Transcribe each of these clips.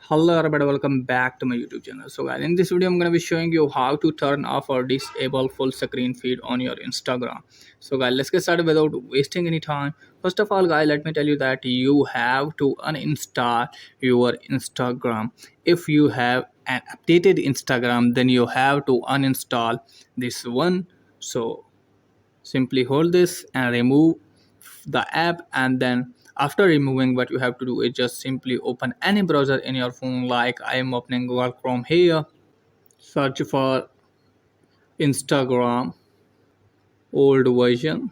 Hello everybody, welcome back to my YouTube channel. So guys, in this video I'm going to be showing you how to turn off or disable full screen feed on your Instagram. So guys, let's get started without wasting any time. First of all guys, let me tell you that you have to uninstall your Instagram. If you have an updated Instagram, then you have to uninstall this one. So simply hold this and remove the app, and then after removing, what you have to do is just simply open any browser in your phone. Like I am opening Google Chrome here, search for Instagram old version.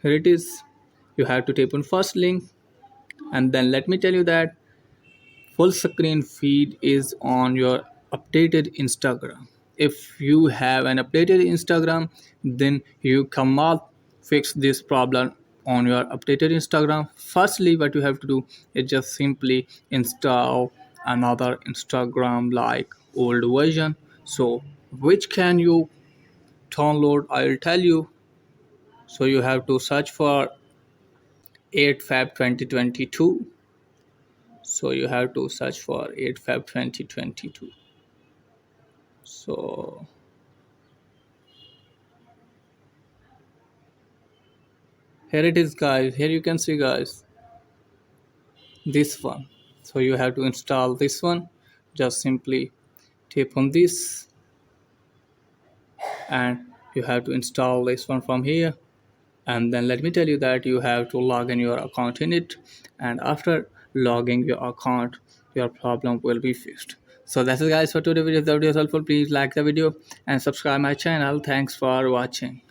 Here it is. You have to tap on first link, and then let me tell you that full screen feed is on your updated Instagram. If you have an updated Instagram, then you cannot fix this problem on your updated Instagram. Firstly, what you have to do is just simply install another Instagram like old version. So which can you download? I'll tell you. So you have to search for 8 Feb 2022. So you have to search for 8 Feb 2022. So here it is guys, here you can see guys, this one. So you have to install this one. Just simply tap on this, and you have to install this one from here. And then let me tell you that you have to log in your account in it, and after logging your account, your problem will be fixed. So that's it guys for today's video. If the video is helpful, please like the video and subscribe my channel. Thanks for watching.